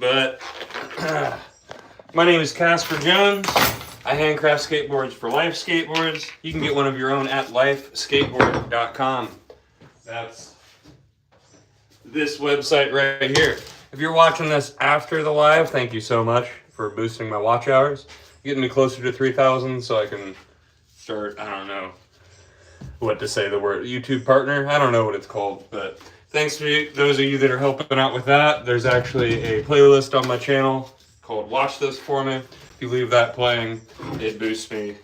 but my name is Casper Jones. I handcraft skateboards for Life Skateboards. You can get one of your own at lifeskateboard.com. That's this website right here. If you're watching this after the live, thank you so much for boosting my watch hours. Getting me closer to 3,000 so I can start, I don't know what to say, the word YouTube partner. I don't know what it's called, but thanks to those of you that are helping out with that. There's actually a playlist on my channel called Watch This For Me. If you leave that playing, it boosts me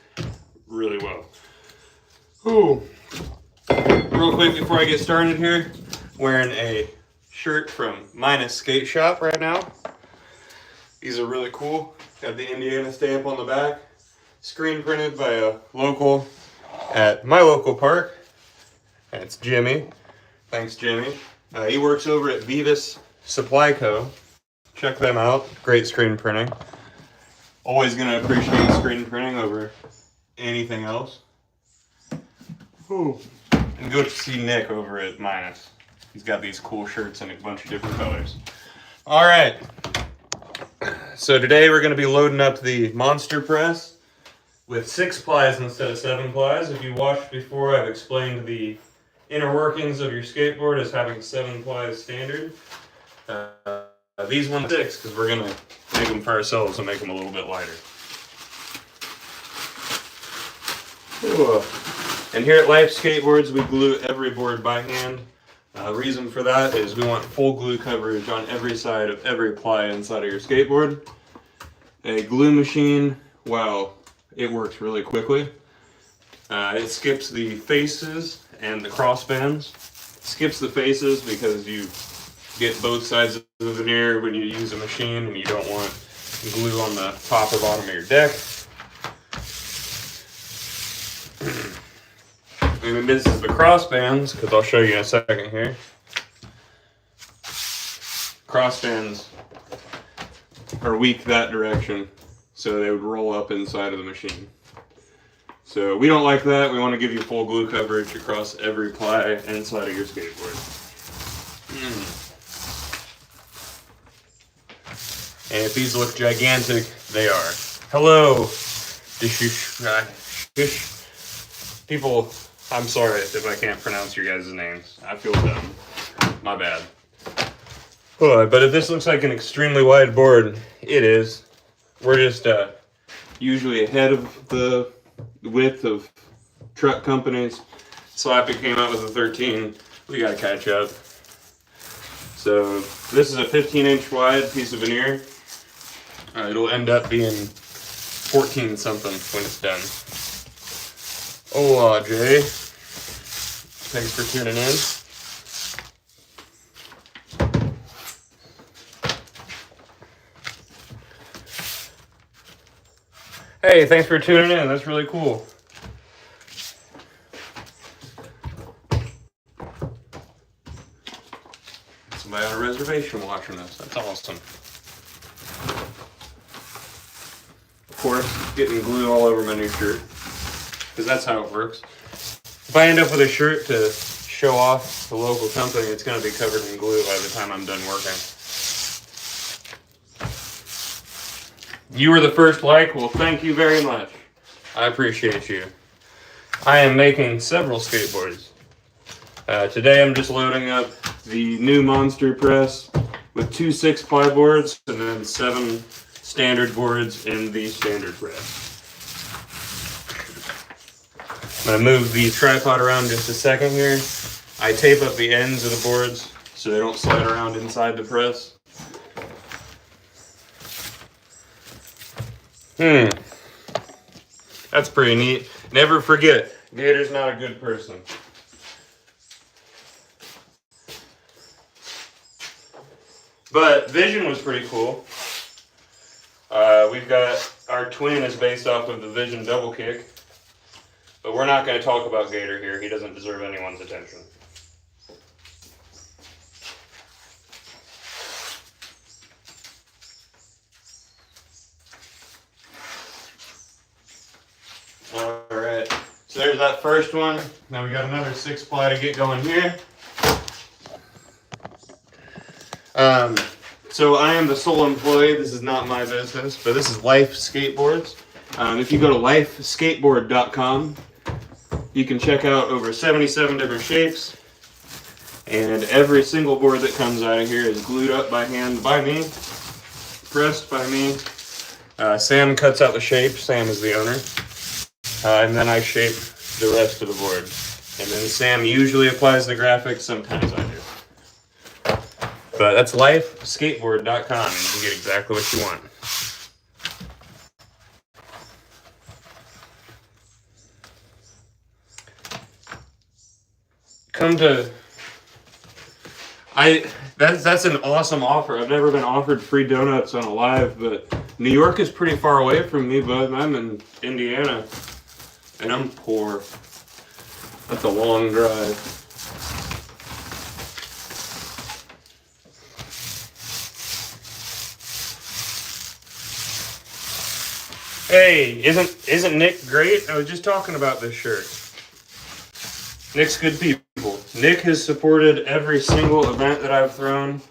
really well. Ooh. Real quick before I get started here, wearing a shirt from Minus Skate Shop right now. These are really cool. Got the Indiana stamp on the back. Screen printed by a local at my local park. That's Jimmy. Thanks, Jimmy. He works over at Beavis Supply Co. Check them out. Great screen printing. Always gonna appreciate screen printing over anything else. Ooh. And go to see Nick over at Minus. He's got these cool shirts in a bunch of different colors. All right. So today we're gonna be loading up the Monster Press with 6 plies instead of 7 plies. If you watched before, I've explained the inner workings of your skateboard as having 7 plies standard. These ones 6 because we're gonna make them for ourselves and make them a little bit lighter. Ooh. And here at Life Skateboards, we glue every board by hand. Reason for that is we want full glue coverage on every side of every ply inside of your skateboard. A glue machine, wow, it works really quickly. It skips the faces and the crossbands. Skips the faces because you get both sides of the veneer when you use a machine and you don't want glue on the top or bottom of your deck. And then this is the crossbands, because I'll show you in a second here. Crossbands are weak that direction, so they would roll up inside of the machine. So we don't like that. We want to give you full glue coverage across every ply inside of your skateboard. And if these look gigantic, they are. Hello, people. I'm sorry if I can't pronounce your guys' names. I feel dumb. My bad. But if this looks like an extremely wide board, it is. We're just usually ahead of the width of truck companies. Slappy came out with a 13. We gotta catch up. So this is a 15-inch wide piece of veneer. It'll end up being 14 something when it's done. Hola, Jay. Thanks for tuning in. Hey, thanks for tuning in. That's really cool. Somebody on a reservation watching this. That's awesome. Of course, getting glue all over my new shirt, because that's how it works. If I end up with a shirt to show off the local company, it's going to be covered in glue by the time I'm done working. You were the first like. Well, thank you very much. I appreciate you. I am making several skateboards. Today I'm just loading up the new Monster Press with 2 6-ply boards and then 7 standard boards in the standard press. I'm going to move the tripod around just a second here. I tape up the ends of the boards so they don't slide around inside the press. That's pretty neat. Never forget, Gator's not a good person. But Vision was pretty cool. We've got, our twin is based off of the Vision double kick. But we're not going to talk about Gator here. He doesn't deserve anyone's attention. Alright, so there's that first one. Now we got another 6-ply to get going here. So I am the sole employee. This is not my business, but this is Life Skateboards. If you go to lifeskateboard.com, you can check out over 77 different shapes. And every single board that comes out of here is glued up by hand by me, pressed by me. Sam cuts out the shape. Sam is the owner. And then I shape the rest of the board. And then Sam usually applies the graphics. Sometimes I do. But that's lifeskateboard.com, and you can get exactly what you want. That's an awesome offer. I've never been offered free donuts on a live, but New York is pretty far away from me, bud. I'm in Indiana, and I'm poor. That's a long drive. Hey, isn't Nick great? I was just talking about this shirt. Nick's good people. Nick has supported every single event that I've thrown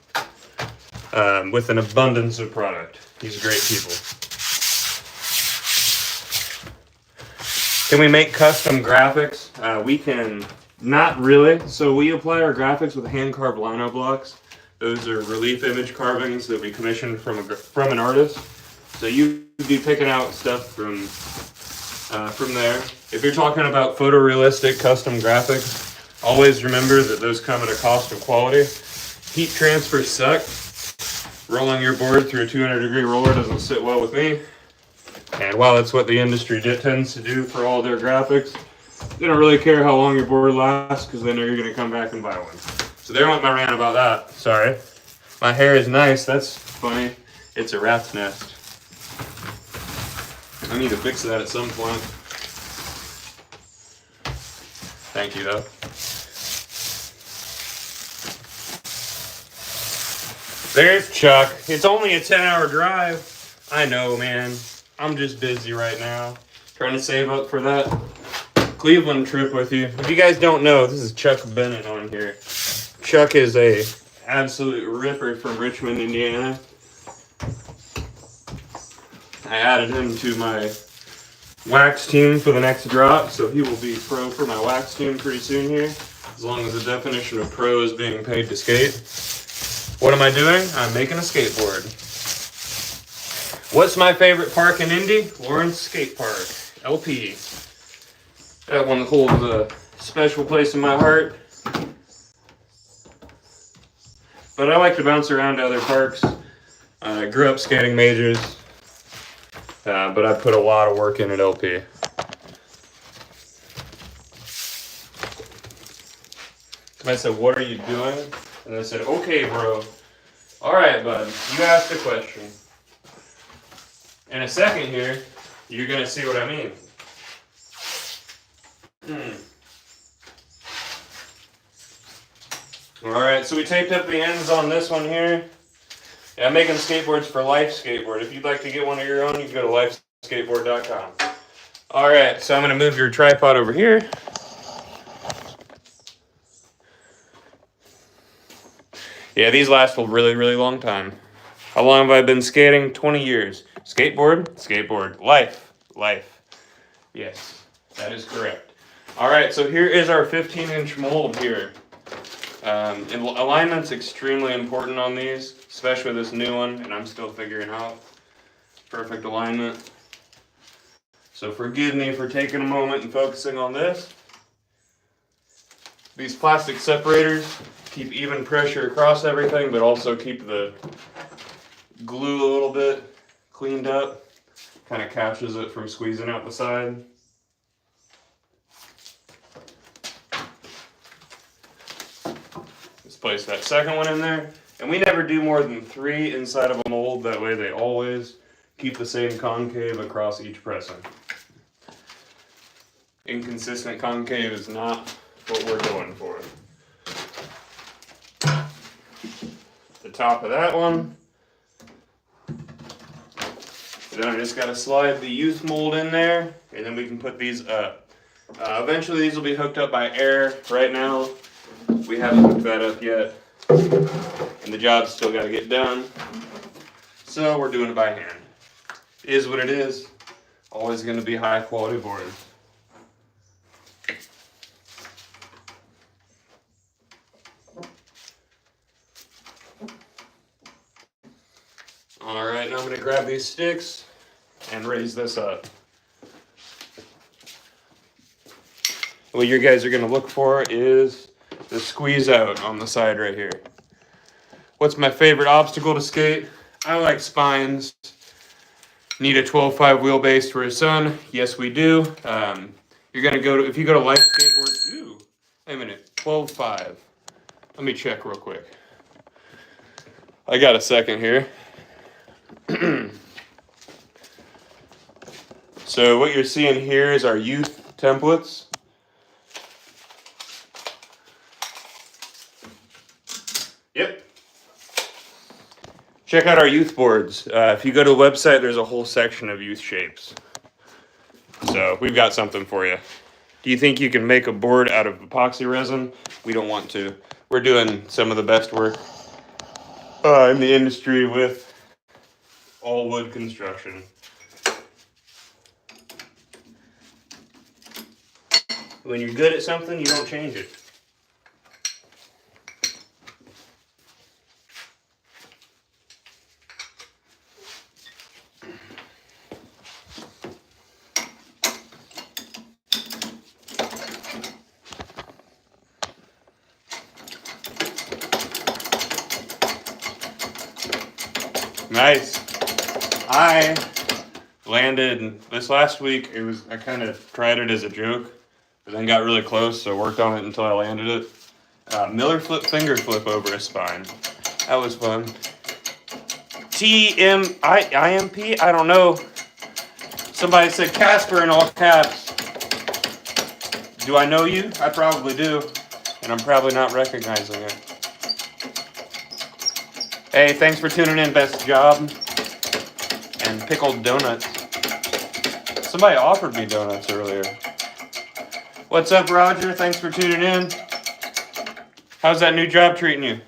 with an abundance of product. He's great people. Can we make custom graphics? We can. Not really. So we apply our graphics with hand-carved lino blocks. Those are relief image carvings that we commissioned from an artist. So you'd be picking out stuff from there. If you're talking about photorealistic custom graphics, always remember that those come at a cost of quality. Heat transfers suck. Rolling your board through a 200-degree roller doesn't sit well with me. And while that's what the industry tends to do for all their graphics, they don't really care how long your board lasts because they know you're going to come back and buy one. So there went my rant about that. Sorry. My hair is nice. That's funny. It's a rat's nest. I need to fix that at some point. Thank you, though. There's Chuck. It's only a 10-hour drive. I know, man. I'm just busy right now. Trying to save up for that Cleveland trip with you. If you guys don't know, this is Chuck Bennett on here. Chuck is a absolute ripper from Richmond, Indiana. I added him to my wax team for the next drop, so he will be pro for my wax team pretty soon here, as long as the definition of pro is being paid to skate. What am I doing? I'm making a skateboard. What's my favorite park in Indy? Lawrence Skate Park, LP. That one holds a special place in my heart. But I like to bounce around to other parks. I grew up skating majors. But I put a lot of work in at LP. I said, what are you doing? And I said, okay, bro. All right, bud, you asked a question. In a second here, you're going to see what I mean. All right, so we taped up the ends on this one here. Yeah, I'm making skateboards for Life Skateboard. If you'd like to get one of your own, you can go to lifeskateboard.com. All right, so I'm going to move your tripod over here. Yeah, these last a really, really long time. How long have I been skating? 20 years. Skateboard, skateboard. Life, life. Yes, that is correct. All right, so here is our 15-inch mold here. And alignment's extremely important on these, especially this new one, and I'm still figuring out perfect alignment. So forgive me for taking a moment and focusing on this. These plastic separators keep even pressure across everything, but also keep the glue a little bit cleaned up. Kind of catches it from squeezing out the side. Place that second one in there, and we never do more than 3 inside of a mold. That way they always keep the same concave across each pressing. Inconsistent concave is not what we're going for. The top of that one, then I just got to slide the youth mold in there, and then we can put these up. Eventually these will be hooked up by air. Right now we haven't hooked that up yet. And the job's still got to get done. So we're doing it by hand. It is what it is. Always going to be high quality boards. All right, now I'm going to grab these sticks and raise this up. What you guys are going to look for is the squeeze out on the side right here. What's my favorite obstacle to skate? I like spines. Need a 12.5 wheelbase for a son? Yes, we do. You're gonna go to, if you go to Life Skateboard, ooh, wait a minute, 12.5. Let me check real quick. I got a second here. So what you're seeing here is our youth templates. Yep. Check out our youth boards. If you go to the website, there's a whole section of youth shapes. So we've got something for you. Do you think you can make a board out of epoxy resin? We don't want to. We're doing some of the best work in the industry with all wood construction. When you're good at something, you don't change it. Nice. I landed this last week. I kind of tried it as a joke, but then got really close, so worked on it until I landed it. Miller flip finger flip over a spine. That was fun. TMIMP? I don't know. Somebody said Casper in all caps. Do I know you? I probably do, and I'm probably not recognizing it. Hey, thanks for tuning in, best job. And pickled donuts. Somebody offered me donuts earlier. What's up, Roger? Thanks for tuning in. How's that new job treating you?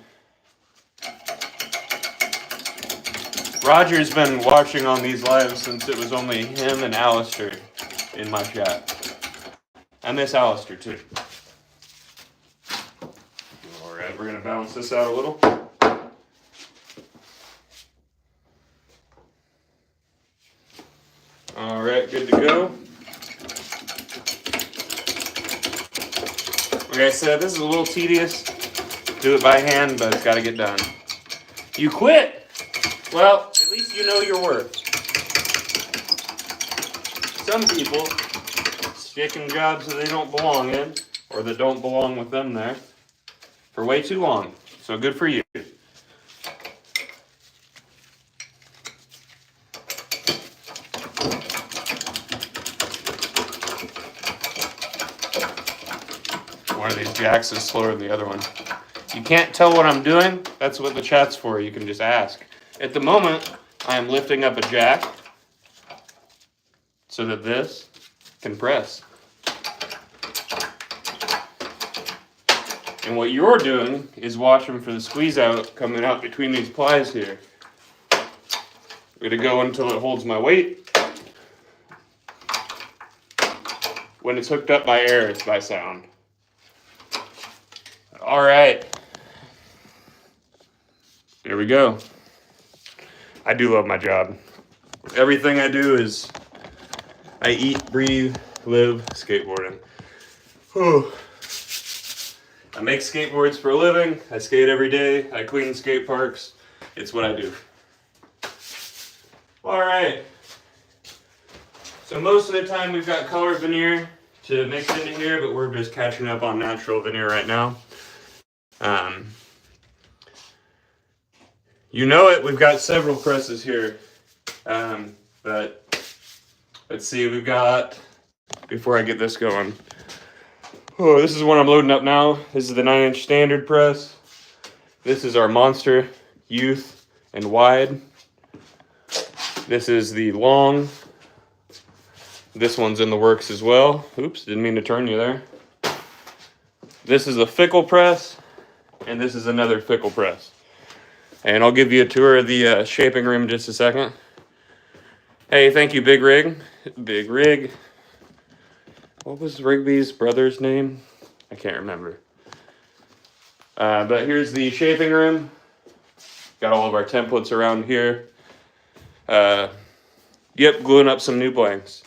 Roger's been watching on these lives since it was only him and Alistair in my chat. I miss Alistair too. Alright, we're gonna balance this out a little. All right, good to go. Like I said, this is a little tedious. Do it by hand, but it's got to get done. You quit? Well, at least you know your worth. Some people stick in jobs that they don't belong in, or that don't belong with them there, for way too long. So good for you. One of these jacks is slower than the other one. You can't tell what I'm doing. That's what the chat's for. You can just ask. At the moment, I am lifting up a jack so that this can press. And what you're doing is watching for the squeeze out coming out between these plies here. I'm going to go until it holds my weight. When it's hooked up by air, it's by sound. All right. There we go. I do love my job. Everything I do is, I eat, breathe, live skateboarding. Whew. I make skateboards for a living. I skate every day. I clean skate parks. It's what I do. All right. So most of the time we've got color veneer to mix into here, but we're just catching up on natural veneer right now. You know it, we've got several presses here, but let's see, we've got, before I get this going, oh, this is one I'm loading up now. This is the 9-inch standard press. This is our monster, youth, and wide. This is the long. This one's in the works as well. Oops, didn't mean to turn you there. This is the fickle press. and this is another fickle press. And I'll give you a tour of the shaping room in just a second. Hey, thank you, Big Rig. Big Rig. What was Rigby's brother's name? I can't remember. But here's the shaping room. Got all of our templates around here. Yep, gluing up some new blanks.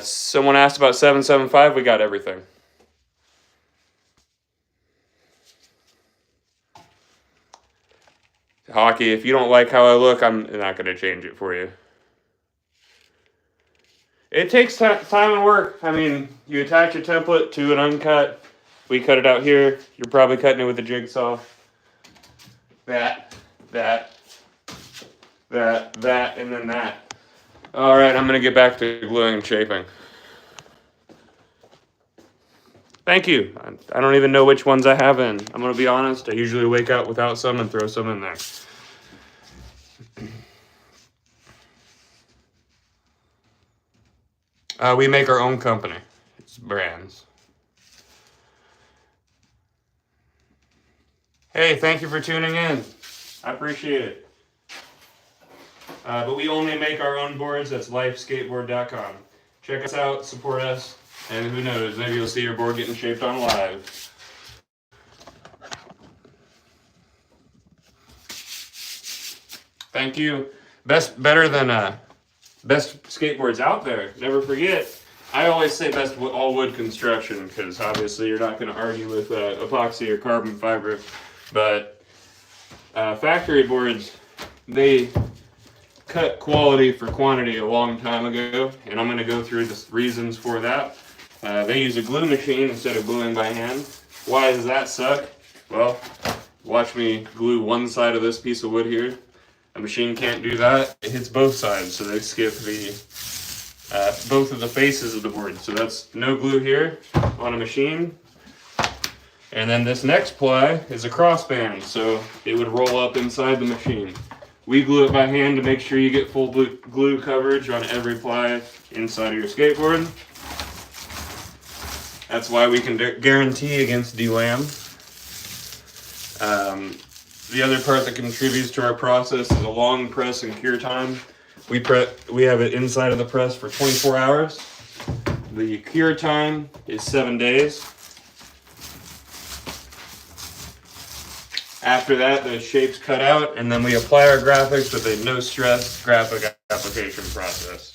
Someone asked about 775. We got everything. Hockey, if you don't like how I look, I'm not going to change it for you. It takes time and work. I mean, you attach a template to an uncut. We cut it out here. You're probably cutting it with a jigsaw. That, and then that. All right, I'm going to get back to gluing and shaping. Thank you. I don't even know which ones I have in. I'm going to be honest. I usually wake up without some and throw some in there. We make our own company. It's brands. Hey, thank you for tuning in. I appreciate it. But we only make our own boards. That's lifeskateboard.com. Check us out, support us, and who knows, maybe you'll see your board getting shaped on live. Thank you. Better than best skateboards out there. Never forget. I always say best all wood construction because obviously you're not going to argue with epoxy or carbon fiber. But factory boards, they cut quality for quantity a long time ago, and I'm going to go through the reasons for that. They use a glue machine instead of gluing by hand. Why does that suck? Well, watch me glue one side of this piece of wood here. A machine can't do that. It hits both sides, so they skip the both of the faces of the board. So that's no glue here on a machine. And then this next ply is a crossband, so it would roll up inside the machine. We glue it by hand to make sure you get full glue coverage on every ply inside of your skateboard. That's why we can guarantee against delam. The other part that contributes to our process is a long press and cure time. We have it inside of the press for 24 hours. The cure time is 7 days. After that, the shape's cut out, and then we apply our graphics with a no-stress graphic application process.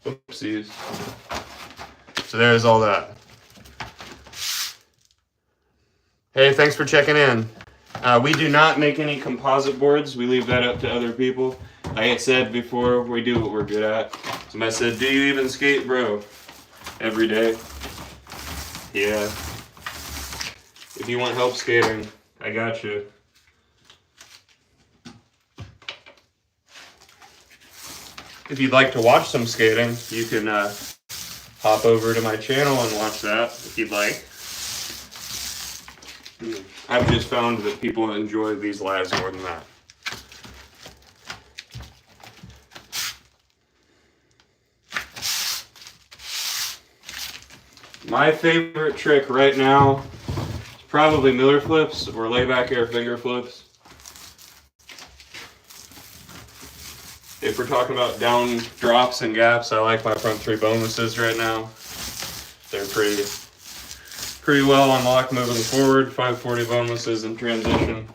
Oopsies. So there's all that. Hey, thanks for checking in. We do not make any composite boards. We leave that up to other people. Like I said before, we do what we're good at. Somebody said, do you even skate, bro? Every day. Yeah. If you want help skating, I got you. If you'd like to watch some skating, you can hop over to my channel and watch that if you'd like. I've just found that people enjoy these lives more than that. My favorite trick right now is probably Miller flips or layback air finger flips. If we're talking about down drops and gaps, I like my front three bonuses right now. They're pretty well unlocked moving forward. 540 bonuses in transition.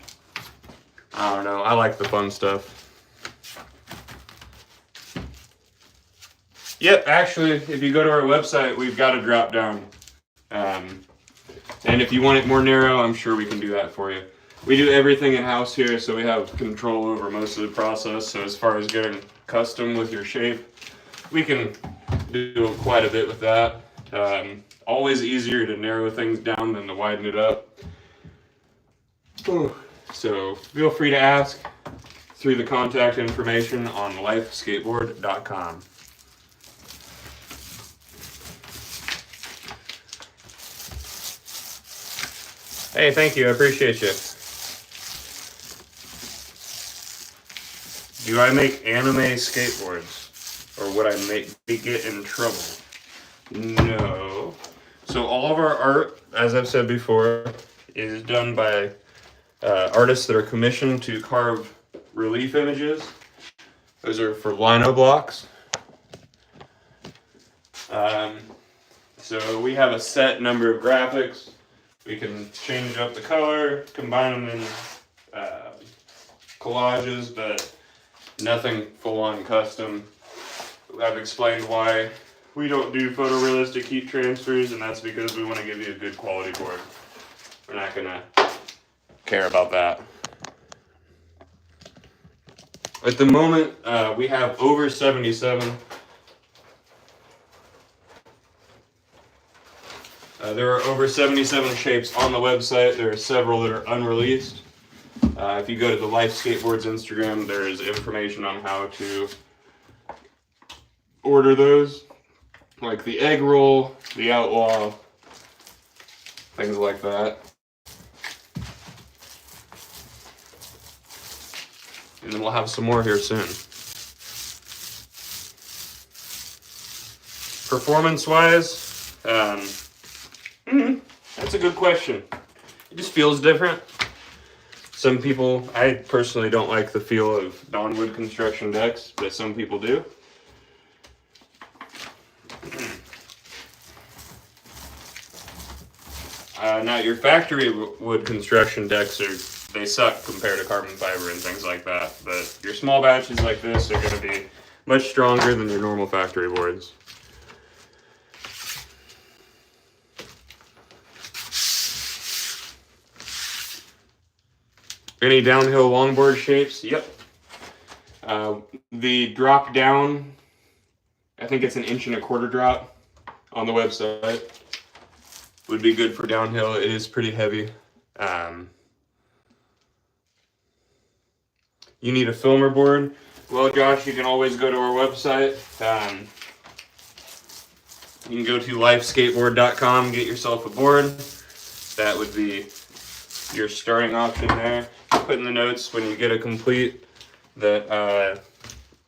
I don't know. I like the fun stuff. Yep, actually, if you go to our website, we've got a drop down. And if you want it more narrow, I'm sure we can do that for you. We do everything in-house here, so we have control over most of the process. So as far as getting custom with your shape, we can do quite a bit with that. Always easier to narrow things down than to widen it up. So feel free to ask through the contact information on lifeskateboard.com. Hey, thank you. I appreciate you. Do I make anime skateboards? Or would I get in trouble? No. So all of our art, as I've said before, is done by artists that are commissioned to carve relief images. Those are for lino blocks. So we have a set number of graphics. We can change up the color, combine them in collages, but nothing full-on custom. I've explained why we don't do photorealistic heat transfers, and that's because we want to give you a good quality board. We're not going to care about that. At the moment, we have over 77. There are over 77 shapes on the website. There are several that are unreleased. If you go to the Life Skateboards Instagram, there is information on how to order those, like the egg roll, the outlaw, things like that. And then we'll have some more here soon. Performance-wise, that's a good question. It just feels different. Some people, I personally don't like the feel of non-wood construction decks, but some people do. Now your factory wood construction decks they suck compared to carbon fiber and things like that, but your small batches like this are going to be much stronger than your normal factory boards. Any downhill longboard shapes? Yep. The drop down, I think it's 1.25 inch drop on the website, would be good for downhill. It is pretty heavy. You need a filmer board. Well, Josh, you can always go to our website. You can go to lifeskateboard.com, get yourself a board. That would be your starting option there. Put in the notes when you get a complete that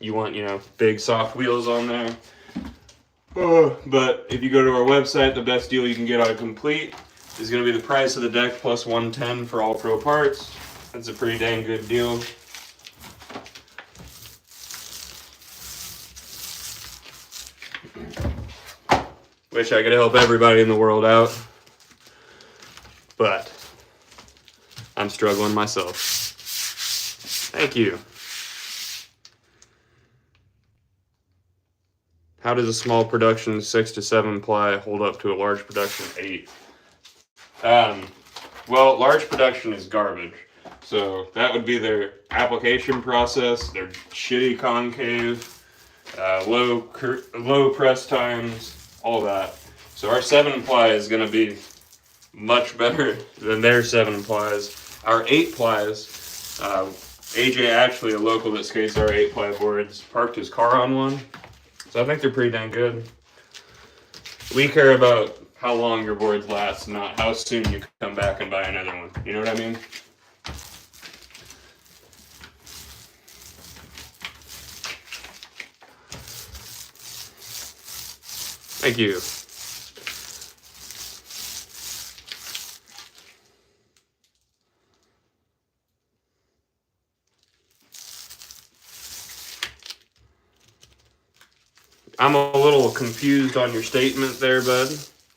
you want, big soft wheels on there. But if you go to our website, the best deal you can get on a complete is going to be the price of the deck plus 110 for all pro parts. That's a pretty dang good deal. Wish I could help everybody in the world out, but I'm struggling myself. Thank you. How does a small production 6 to 7 ply hold up to a large production 8? Well, large production is garbage. So that would be their application process, their shitty concave, low press times, all that. So our 7 ply is going to be much better than their 7 plies. Our 8 plies, AJ, actually a local that skates our 8 ply boards, parked his car on one. So I think they're pretty dang good. We care about how long your boards last, not how soon you come back and buy another one. You know what I mean? Thank you. I'm a little confused on your statement there, bud.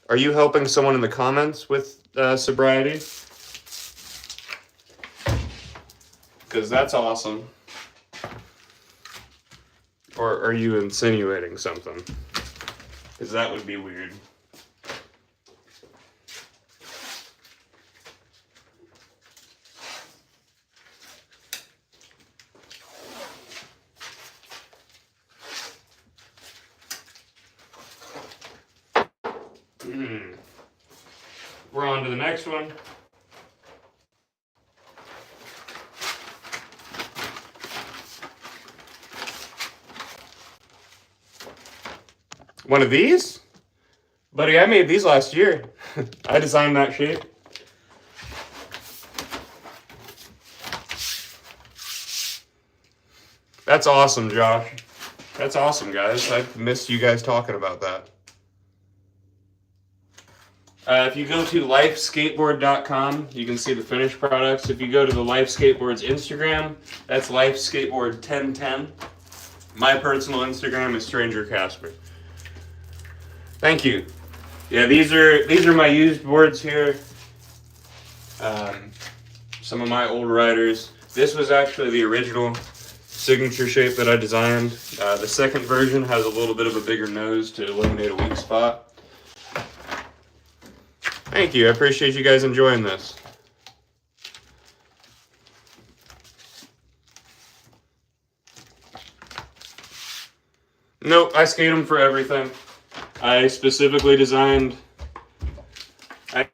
Are you helping someone in the comments with sobriety? Because that's awesome. Or are you insinuating something? Because that would be weird. We're on to the next one. One of these? Buddy, I made these last year. I designed that shape. That's awesome, Josh. That's awesome, guys. I missed you guys talking about that. If you go to lifeskateboard.com, you can see the finished products. If you go to the Life Skateboards Instagram, that's Life Skateboard 1010. My personal Instagram is Stranger Casper. Thank you. Yeah, these are my used boards here. Some of my old riders. This was actually the original signature shape that I designed. The second version has a little bit of a bigger nose to eliminate a weak spot. Thank you. I appreciate you guys enjoying this. Nope, I skate them for everything. I specifically designed my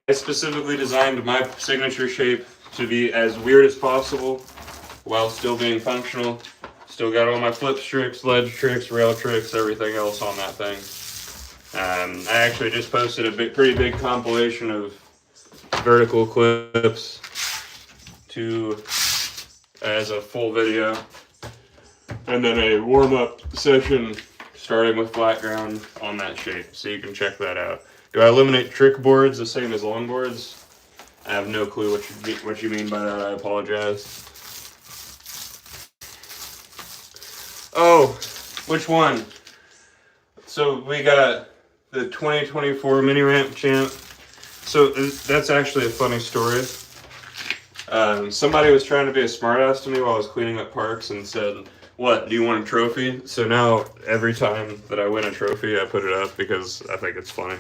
signature shape to be as weird as possible while still being functional. Still got all my flip tricks, ledge tricks, rail tricks, everything else on that thing. I actually just posted a pretty big compilation of vertical clips as a full video, and then a warm-up session starting with flat ground on that shape, so you can check that out. Do I eliminate trick boards the same as long boards? I have no clue what you mean by that. I apologize. Oh, which one? So we got the 2024 mini ramp champ. So that's actually a funny story. Somebody was trying to be a smartass to me while I was cleaning up parks and said, "What, do you want a trophy?" So now every time that I win a trophy, I put it up because I think it's funny.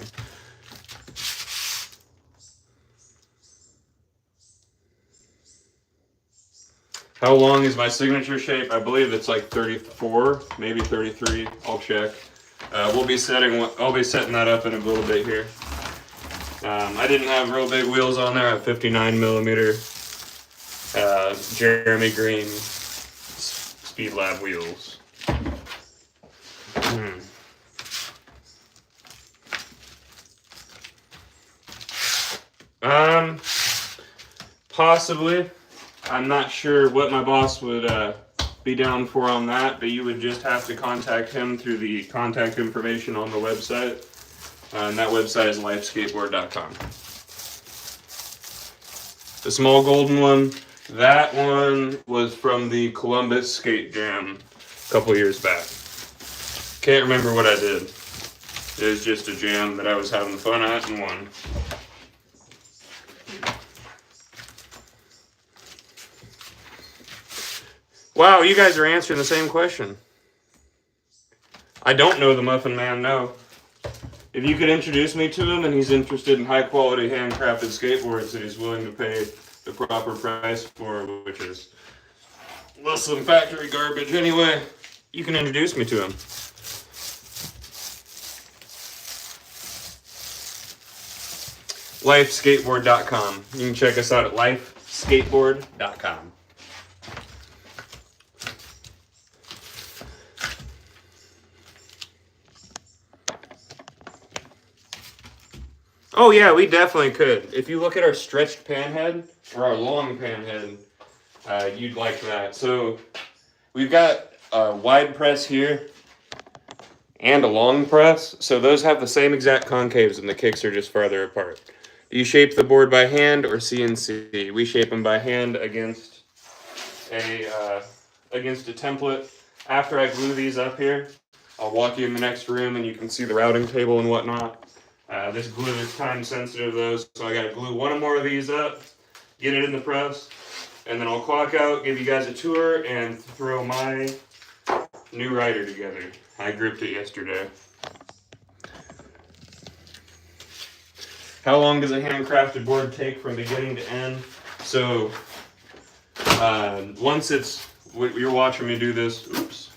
How long is my signature shape? I believe it's like 34, maybe 33. I'll check. I'll be setting that up in a little bit here. I didn't have real big wheels on there. I have 59 millimeter Jeremy Green Speed Lab wheels. Possibly. I'm not sure what my boss would be down for on that, but you would just have to contact him through the contact information on the website. And that website is lifeskateboard.com. The small golden one, that one was from the Columbus Skate Jam a couple years back. Can't remember what I did. It was just a jam that I was having fun at and won. Wow, you guys are answering the same question. I don't know the Muffin Man, no. If you could introduce me to him and he's interested in high quality handcrafted skateboards that he's willing to pay the proper price for, which is less than factory garbage anyway, you can introduce me to him. Lifeskateboard.com. You can check us out at lifeskateboard.com. Oh yeah, we definitely could. If you look at our stretched panhead, or our long panhead, you'd like that. So we've got a wide press here and a long press. So those have the same exact concaves and the kicks are just farther apart. Do you shape the board by hand or CNC? We shape them by hand against a template. After I glue these up here, I'll walk you in the next room and you can see the routing table and whatnot. This glue is time sensitive though, so I gotta glue one more of these up, get it in the press, and then I'll clock out, give you guys a tour, and throw my new rider together. I gripped it yesterday. How long does a handcrafted board take from beginning to end? So, once you're watching me do this, oops,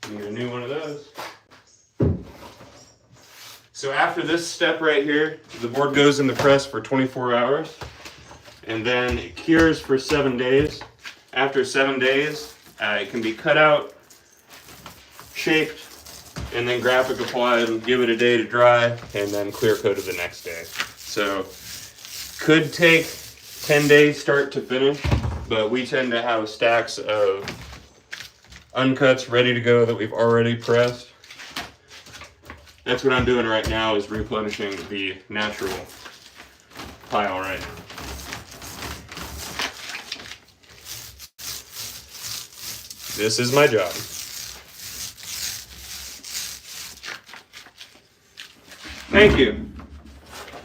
I need a new one of those. So after this step right here, the board goes in the press for 24 hours, and then it cures for 7 days. After 7 days, it can be cut out, shaped, and then graphic applied, and give it a day to dry, and then clear coated the next day. So, could take 10 days start to finish, but we tend to have stacks of uncuts ready to go that we've already pressed. That's what I'm doing right now, is replenishing the natural pile right now. This is my job. Thank you.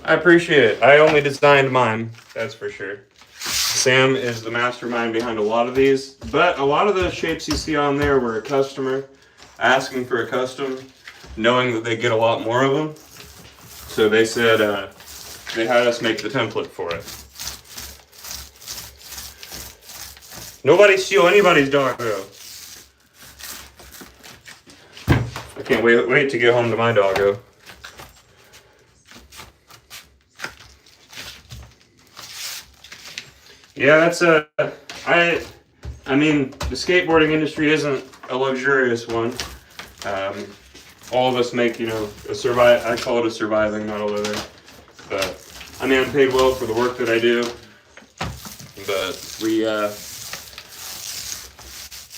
I appreciate it. I only designed mine, that's for sure. Sam is the mastermind behind a lot of these, but a lot of the shapes you see on there were a customer asking for a custom, knowing that they get a lot more of them. So they said they had us make the template for it. Nobody steal anybody's doggo. I can't wait to get home to my doggo. Yeah, that's I mean, the skateboarding industry isn't a luxurious one. All of us make, I call it a surviving, not a living. But, I mean, I'm paid well for the work that I do. But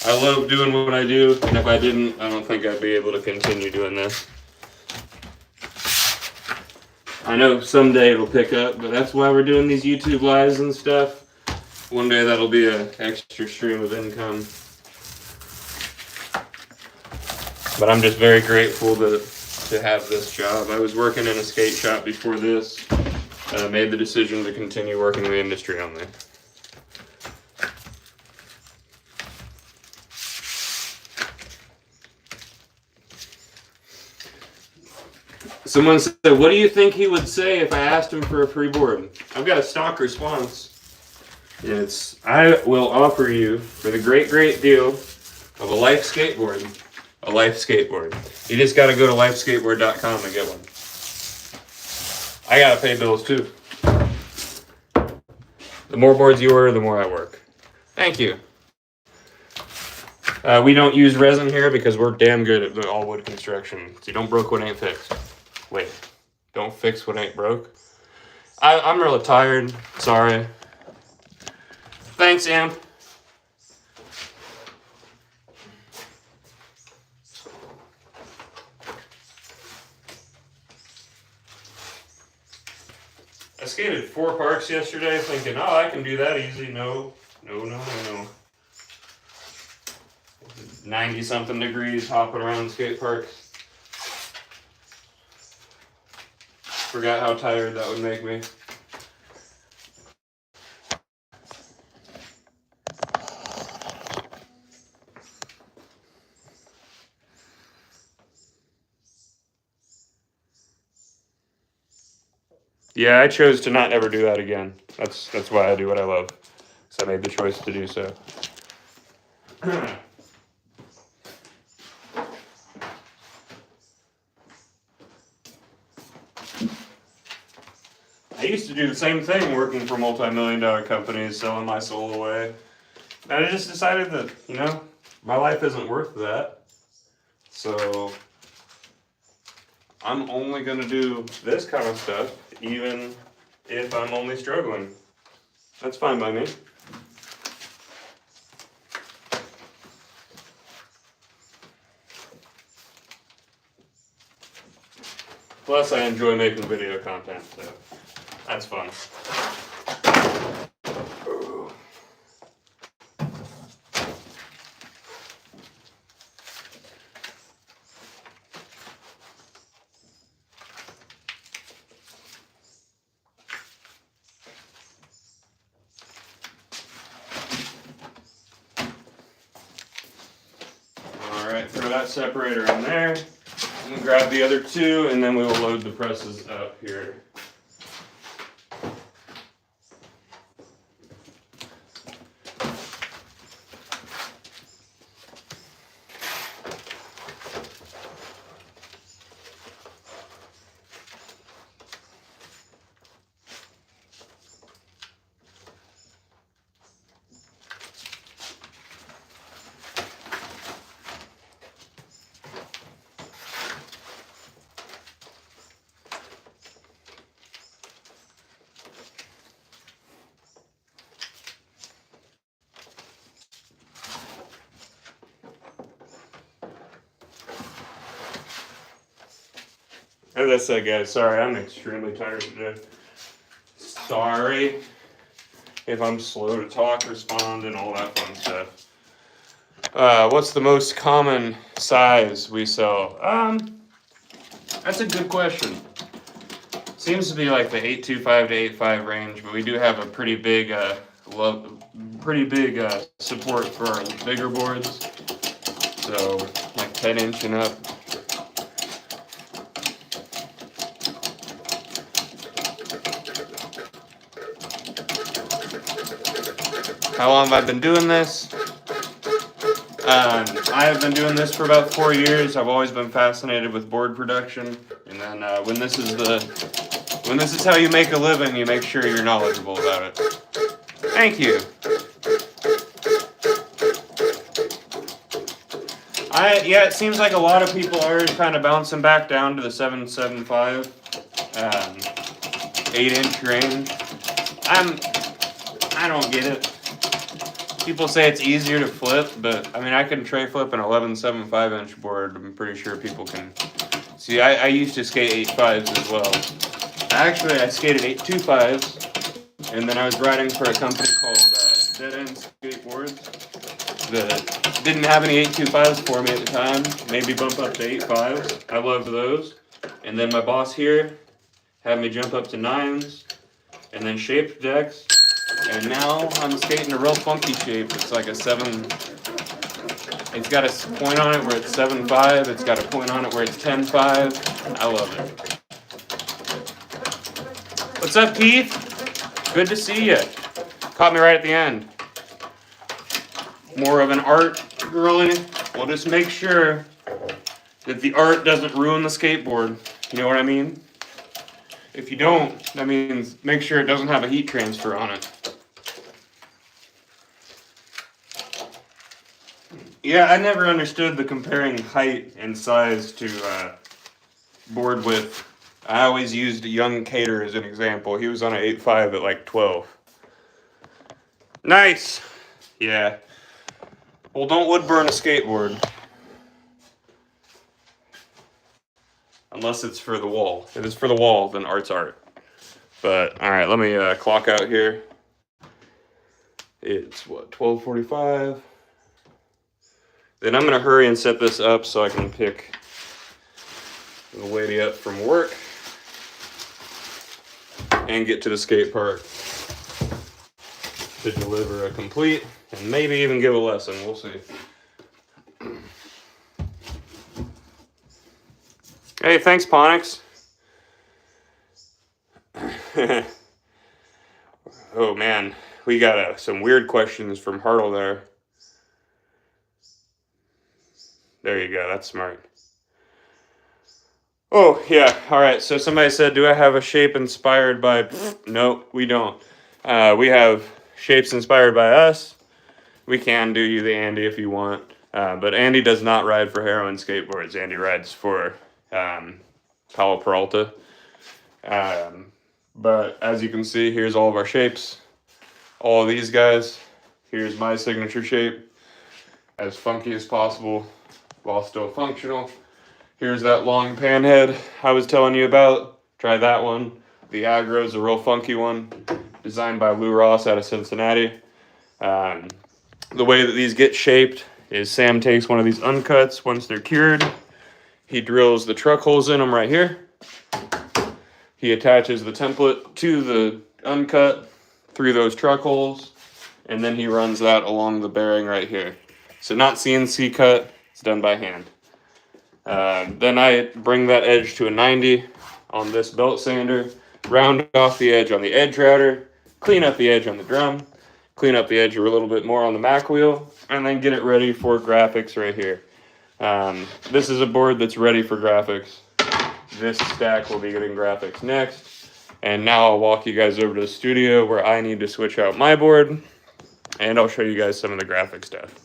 I love doing what I do, and if I didn't, I don't think I'd be able to continue doing this. I know someday it'll pick up, but that's why we're doing these YouTube lives and stuff. One day that'll be an extra stream of income. But I'm just very grateful to have this job. I was working in a skate shop before this. Made the decision to continue working in the industry only. Someone said, what do you think he would say if I asked him for a free board? I've got a stock response. It's, I will offer you, for the great deal of a life skateboard, a life skateboard. You just got to go to lifeskateboard.com and get one. I got to pay bills too. The more boards you order, the more I work. Thank you. We don't use resin here because we're damn good at the all wood construction. So you don't broke what ain't fixed. Wait, don't fix what ain't broke. I'm really tired. Sorry. Thanks, Amp. I skated 4 parks yesterday thinking, oh, I can do that easy. No. 90-something degrees hopping around skate parks. Forgot how tired that would make me. Yeah, I chose to not ever do that again. That's why I do what I love. So I made the choice to do so. I used to do the same thing working for multi-million-dollar companies, selling my soul away. And I just decided that, my life isn't worth that. So I'm only going to do this kind of stuff, even if I'm only struggling. That's fine by me. Plus, I enjoy making video content, so that's fun. Alright, throw that separator in there. And grab the other 2, and then we will load the presses up here. As I said, guys, sorry, I'm extremely tired today. Sorry if I'm slow to talk, respond, and all that fun stuff. What's the most common size we sell? That's a good question. Seems to be like the 825 to 85 range, but we do have a pretty big support for our bigger boards. So like 10-inch and up. How long have I been doing this? I have been doing this for about 4 years. I've always been fascinated with board production, and then when this is how you make a living, you make sure you're knowledgeable about it. Thank you. Yeah, it seems like a lot of people are kind of bouncing back down to the 7.75, 8-inch range. I don't get it. People say it's easier to flip, but I mean, I can tray flip an 11.75-inch board. I'm pretty sure people can. See, I used to skate 8.5s as well. Actually, I skated 8.25s, and then I was riding for a company called Dead End Skateboards that didn't have any 8.25s for me at the time. Maybe bump up to 8.5s. I loved those. And then my boss here had me jump up to 9s, and then shaped decks. And now I'm skating a real funky shape. It's like a 7. It's got a point on it where it's 7.5. It's got a point on it where it's 10.5. I love it. What's up, Keith? Good to see you. Caught me right at the end. More of an art girly. We'll just make sure that the art doesn't ruin the skateboard. You know what I mean? If you don't, that means make sure it doesn't have a heat transfer on it. Yeah, I never understood the comparing height and size to board width. I always used young Cater as an example. He was on an 8.5 at like 12. Nice! Yeah. Well, don't wood burn a skateboard. Unless it's for the wall. If it's for the wall, then art's art. But, alright, let me clock out here. It's, what, 12:45? Then I'm going to hurry and set this up so I can pick the lady up from work and get to the skate park to deliver a complete and maybe even give a lesson. We'll see. Hey, thanks, Ponix. Oh, man. We got some weird questions from Hartle there. There you go. That's smart. Oh, yeah. All right. So somebody said, do I have a shape inspired by... No, we don't. We have shapes inspired by us. We can do you the Andy if you want. But Andy does not ride for Heroin Skateboards. Andy rides for Paulo Peralta. But as you can see, here's all of our shapes. All of these guys. Here's my signature shape. As funky as possible while still functional. Here's that long pan head I was telling you about. Try that one. The Aggro is a real funky one. Designed by Lou Ross out of Cincinnati. The way that these get shaped is Sam takes one of these uncuts once they're cured. He drills the truck holes in them right here. He attaches the template to the uncut through those truck holes. And then he runs that along the bearing right here. So not CNC cut, it's done by hand. Then I bring that edge to a 90 on this belt sander, round off the edge on the edge router, clean up the edge on the drum, clean up the edge a little bit more on the Mac wheel, and then get it ready for graphics right here. This is a board that's ready for graphics. This stack will be getting graphics next. And now I'll walk you guys over to the studio where I need to switch out my board, and I'll show you guys some of the graphic stuff.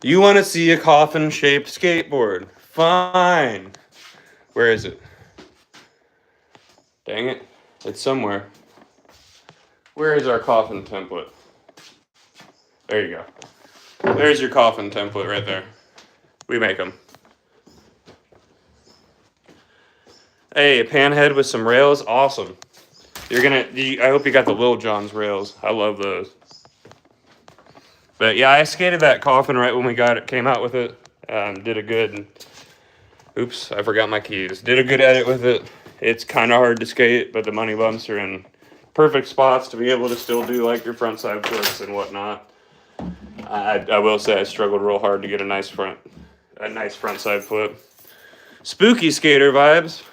You want to see a coffin-shaped skateboard? Fine. Where is it? Dang it. It's somewhere. Where is our coffin template? There you go. There's your coffin template right there. We make them. Hey, a panhead with some rails, awesome. I hope you got the Lil John's rails. I love those. But yeah, I skated that coffin right when we came out with it. Did a good, oops, I forgot my keys. Did a good edit with it. It's kind of hard to skate, but the money bumps are in perfect spots to be able to still do like your front side flips and whatnot. I will say I struggled real hard to get a nice front side flip. Spooky skater vibes.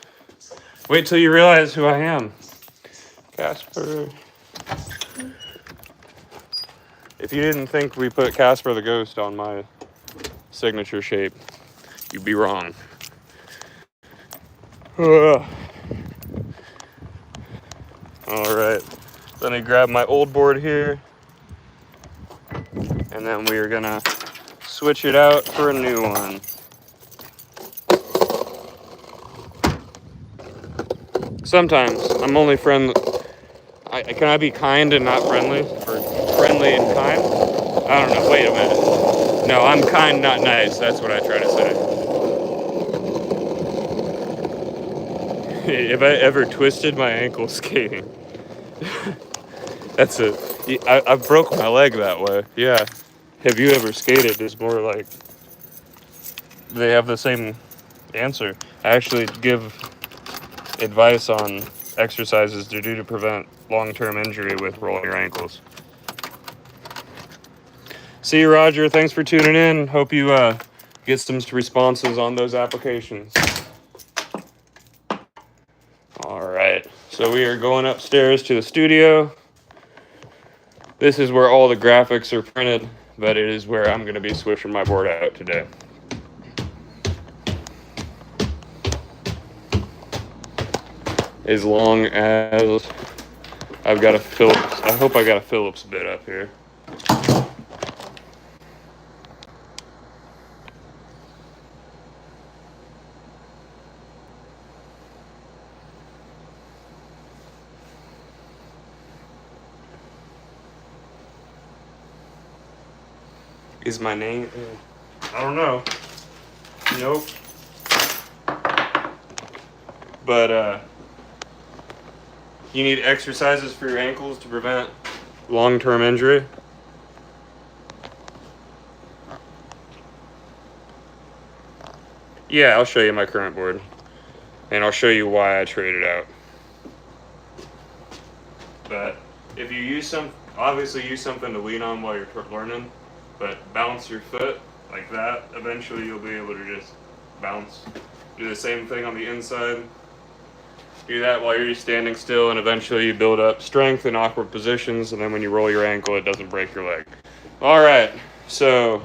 Wait till you realize who I am. Casper. If you didn't think we put Casper the Ghost on my signature shape, you'd be wrong. All right, let me grab my old board here, and then we are gonna switch it out for a new one. Sometimes I'm only friendly. Can I be kind and not friendly? Or friendly and kind? I don't know. Wait a minute. No, I'm kind, not nice. That's what I try to say. Have I ever twisted my ankle skating? I broke my leg that way. Yeah. Have you ever skated? It's more like they have the same answer. I actually give advice on exercises to do to prevent long-term injury with rolling your ankles. See you, Roger. Thanks for tuning in. Hope you get some responses on those applications. All right. So we are going upstairs to the studio. This is where all the graphics are printed, but it is where I'm going to be switching my board out today. As long as I've got a Phillips, I hope I got a Phillips bit up here. Is my name? I don't know. Nope. But you need exercises for your ankles to prevent long-term injury. Yeah, I'll show you my current board, and I'll show you why I traded out. But if you obviously use something to lean on while you're learning, but bounce your foot like that, eventually you'll be able to just bounce. Do the same thing on the inside. Do that while you're standing still, and eventually you build up strength in awkward positions, and then when you roll your ankle, it doesn't break your leg. All right, so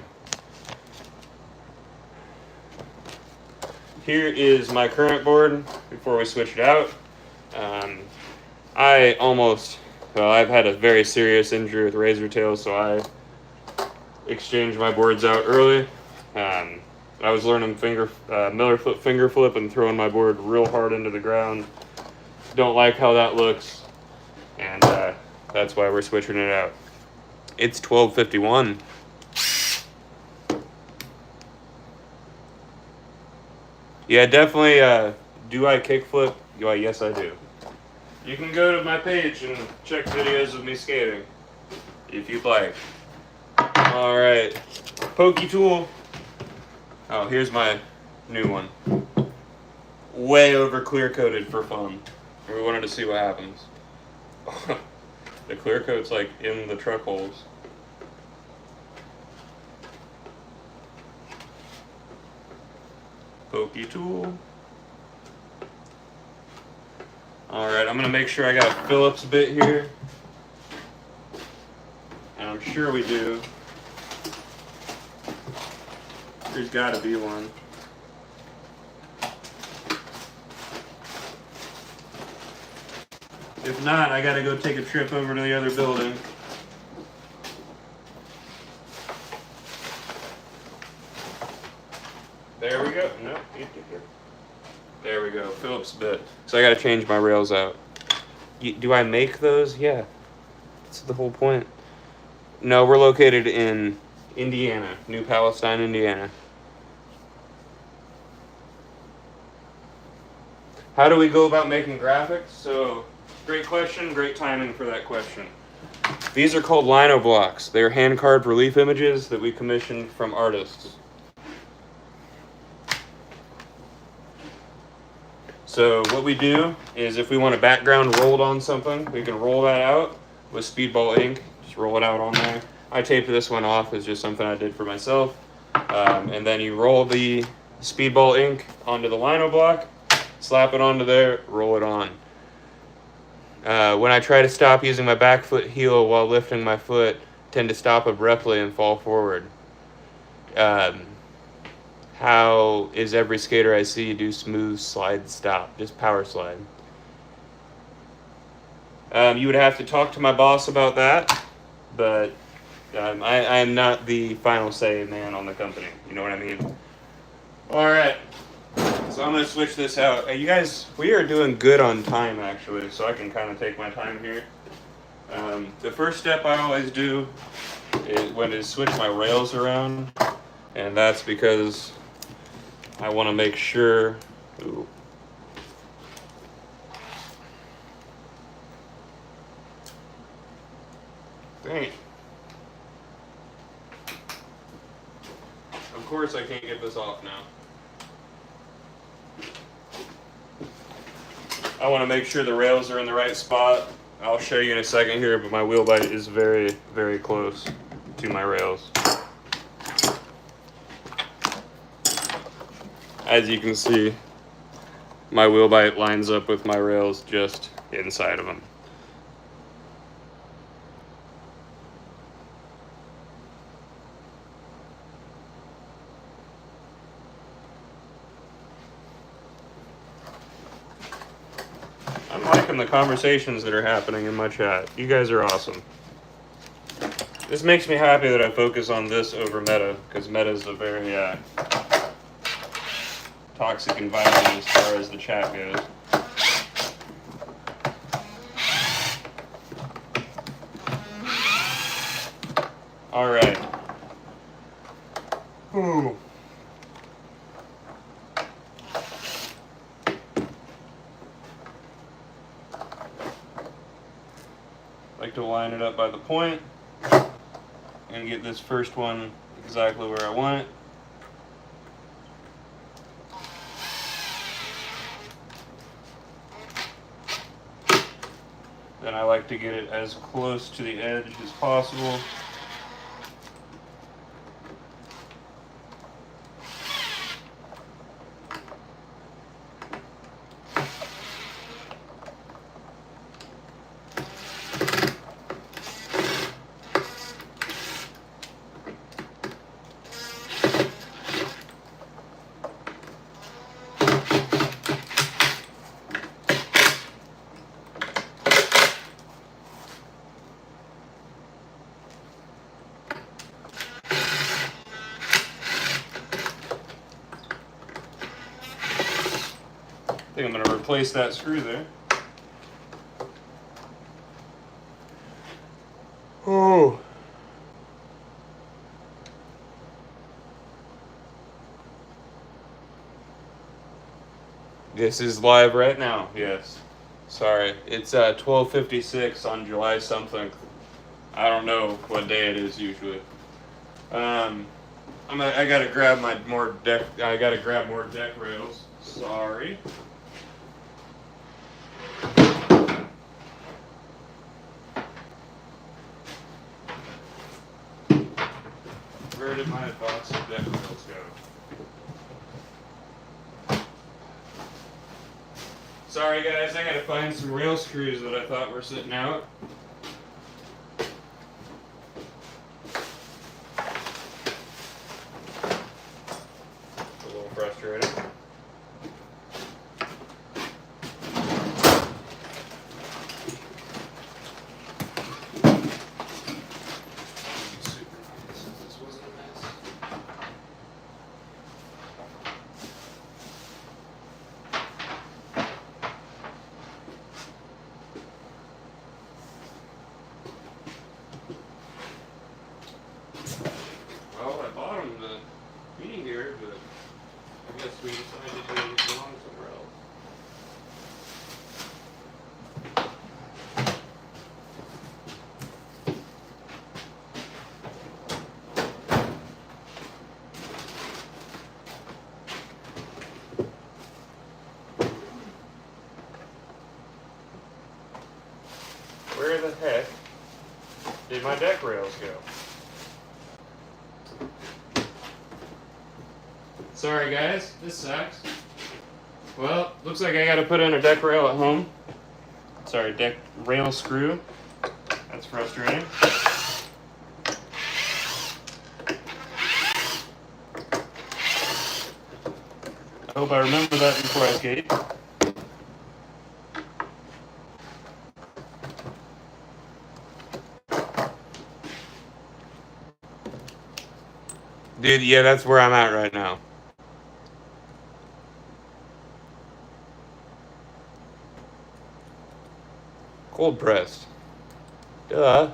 here is my current board before we switch it out. I've had a very serious injury with razor tails, so I exchanged my boards out early. I was learning Miller flip finger flip and throwing my board real hard into the ground. Don't like how that looks, and that's why we're switching it out. It's 12:51. Yeah, definitely. Do I kickflip? Yes, I do. You can go to my page and check videos of me skating, if you'd like. All right, pokey tool. Oh, here's my new one. Way over clear coated for fun. We wanted to see what happens. The clear coat's like in the truck holes. Pokey tool. Alright, I'm gonna make sure I got a Phillips bit here. And I'm sure we do. There's gotta be one. If not, I gotta go take a trip over to the other building. There we go. No, there we go. Phillips bit. So I gotta change my rails out. Do I make those? Yeah. That's the whole point. No, we're located in Indiana, New Palestine, Indiana. How do we go about making graphics? So, great question, great timing for that question. These are called lino blocks. They're hand-carved relief images that we commissioned from artists. So what we do is if we want a background rolled on something, we can roll that out with speedball ink. Just roll it out on there. I taped this one off as just something I did for myself. And then you roll the speedball ink onto the lino block, slap it onto there, roll it on. When I try to stop using my back foot heel while lifting my foot, I tend to stop abruptly and fall forward. How is every skater I see do smooth slide stop, just power slide? You would have to talk to my boss about that, but I am not the final say man on the company. You know what I mean? All right. So I'm gonna switch this out. You guys, we are doing good on time actually, so I can kind of take my time here. The first step I always do is switch my rails around, and that's because I want to make sure. Ooh. Dang. Of course I can't get this off now. I want to make sure the rails are in the right spot. I'll show you in a second here, but my wheel bite is very, very close to my rails. As you can see, my wheel bite lines up with my rails just inside of them. I'm liking the conversations that are happening in my chat. You guys are awesome. This makes me happy that I focus on this over meta, because meta is a very toxic environment as far as the chat goes. All right. Ooh. Like to line it up by the point. I'm gonna get this first one exactly where I want it. Then I like to get it as close to the edge as possible. I think I'm going to replace that screw there. Oh. This is live right now, yes. Sorry, it's 12:56 on July something. I don't know what day it is usually. I gotta grab more deck rails. Sorry. Where did my box of deck rails go? Sorry guys, I gotta find some rail screws that I thought were sitting out. It's a little frustrating. Where the heck did my deck rails go? Sorry guys, this sucks. Well, looks like I gotta put in a deck rail at home. Sorry, deck rail screw. That's frustrating. I hope I remember that before I skate. Dude, yeah, that's where I'm at right now. Cold pressed. Duh.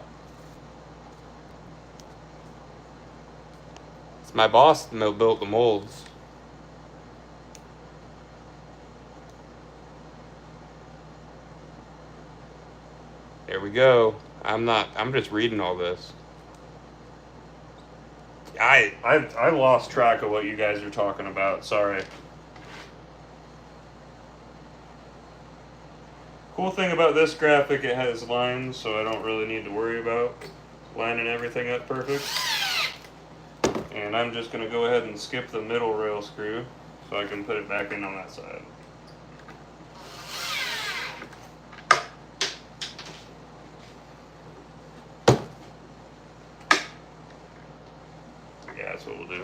It's my boss that built the molds. There we go. I'm just reading all this. I lost track of what you guys are talking about. Sorry. Cool thing about this graphic, it has lines, so I don't really need to worry about lining everything up perfect. And I'm just going to go ahead and skip the middle rail screw so I can put it back in on that side. Yeah, that's what we'll do.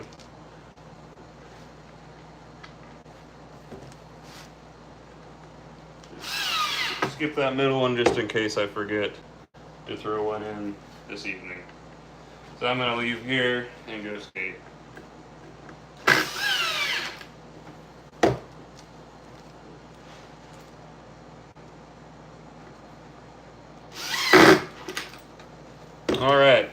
Skip that middle one just in case I forget to throw one in this evening. So I'm going to leave here and go skate. All right.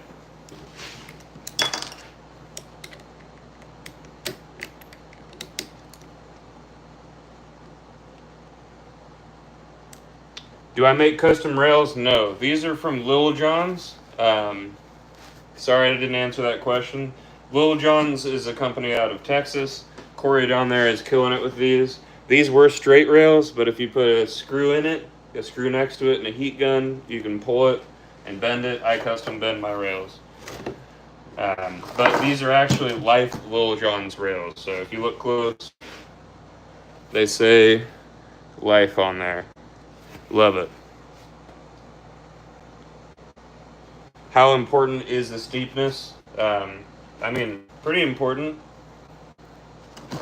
Do I make custom rails? No. These are from Lil John's. Sorry I didn't answer that question. Lil John's is a company out of Texas. Corey down there is killing it with these. These were straight rails, but if you put a screw in it, a screw next to it, and a heat gun, you can pull it and bend it. I custom bend my rails. But these are actually Life Lil John's rails. So if you look close, they say Life on there. Love it. How important is the steepness? I mean, pretty important.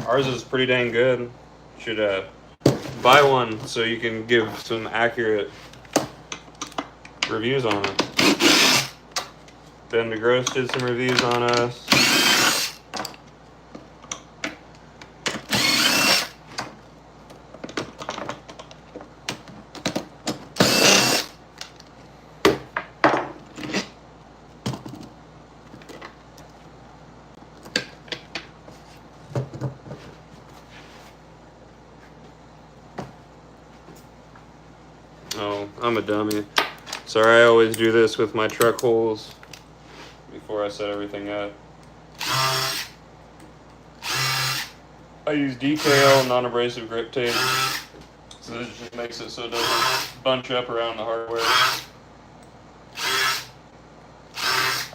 Ours is pretty dang good. Should buy one so you can give some accurate reviews on it. Ben DeGrosse did some reviews on us. Oh, I'm a dummy. Sorry, I always do this with my truck holes before I set everything up. I use DKL non-abrasive grip tape, so this just makes it so it doesn't bunch up around the hardware.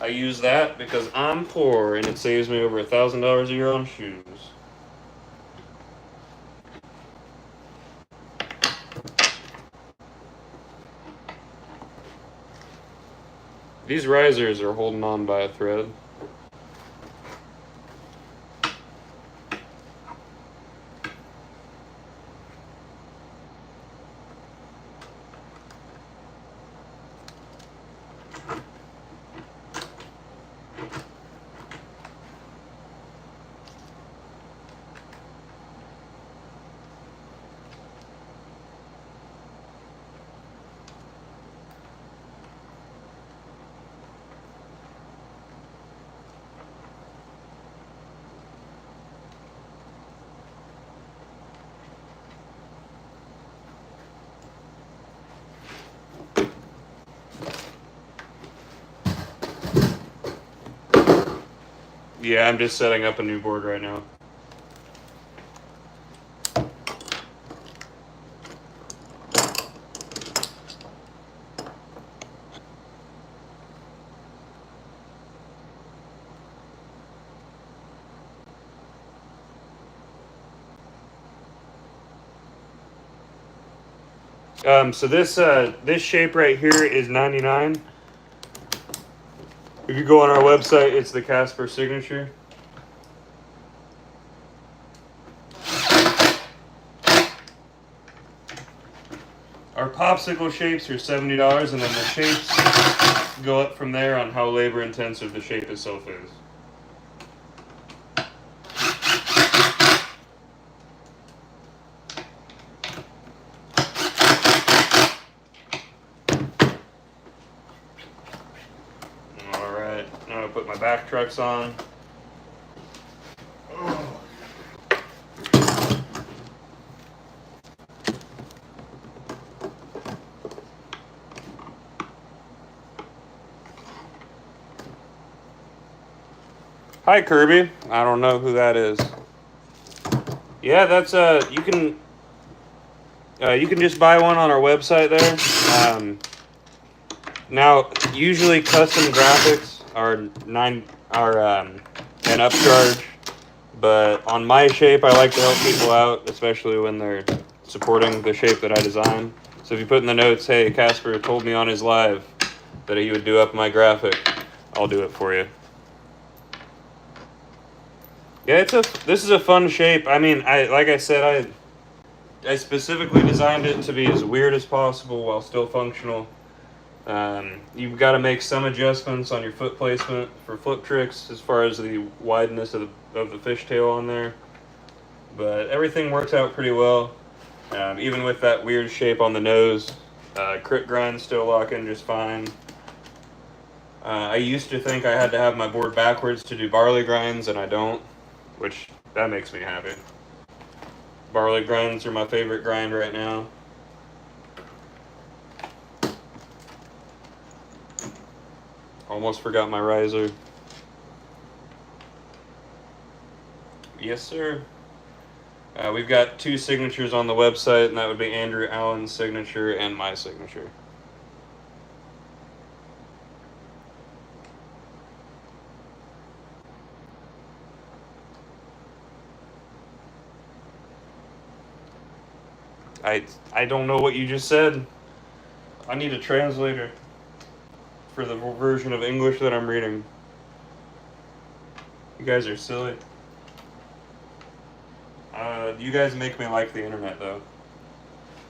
I use that because I'm poor and it saves me over $1,000 a year on shoes. These risers are holding on by a thread. Yeah, I'm just setting up a new board right now. So this shape right here is 99. If you go on our website, it's the Casper signature. Our popsicle shapes are $70, and then the shapes go up from there on how labor intensive the shape itself is. Alright, now I put my back trucks on. Hi Kirby. I don't know who that is. Yeah, that's you can just buy one on our website there. Now, usually custom graphics are an upcharge, but on my shape, I like to help people out, especially when they're supporting the shape that I design. So if you put in the notes, hey, Casper told me on his live that he would do up my graphic, I'll do it for you. Yeah, this is a fun shape. I mean, like I said, I specifically designed it to be as weird as possible while still functional. You've got to make some adjustments on your foot placement for flip tricks as far as the wideness of the fishtail on there. But everything works out pretty well. Even with that weird shape on the nose, crit grinds still lock in just fine. I used to think I had to have my board backwards to do barley grinds, and I don't, which that makes me happy. Barley grinds are my favorite grind right now. Almost forgot my riser. Yes, sir. We've got 2 signatures on the website, and that would be Andrew Allen's signature and my signature. I don't know what you just said. I need a translator for the version of English that I'm reading. You guys are silly. You guys make me like the internet, though.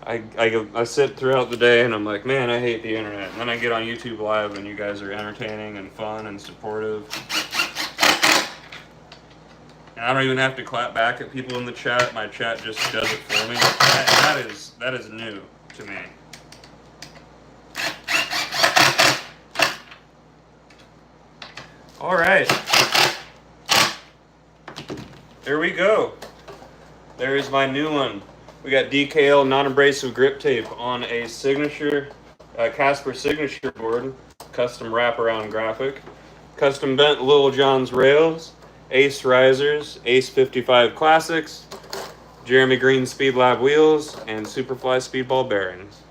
I sit throughout the day and I'm like, man, I hate the internet. And then I get on YouTube Live and you guys are entertaining and fun and supportive. And I don't even have to clap back at people in the chat. My chat just does it for me. That is new to me. All right. There we go. There is my new one. We got DKL non-abrasive grip tape on a signature, Casper signature board, custom wraparound graphic, custom bent Little John's rails, Ace risers, Ace 55 classics, Jeremy Green Speed Lab wheels, and Superfly speedball bearings.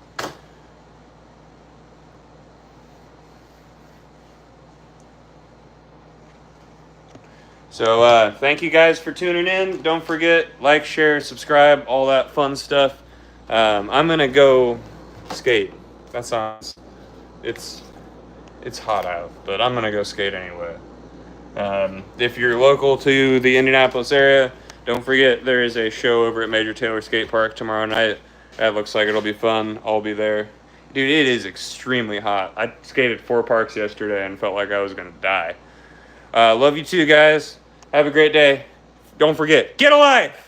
So thank you guys for tuning in. Don't forget, like, share, subscribe, all that fun stuff. I'm gonna go skate. That sounds, it's hot out, but I'm gonna go skate anyway. If you're local to the Indianapolis area, don't forget there is a show over at Major Taylor Skate Park tomorrow night. That looks like it'll be fun. I'll be there. Dude, it is extremely hot. I skated 4 parks yesterday and felt like I was gonna die. Love you too, guys. Have a great day. Don't forget, get a life!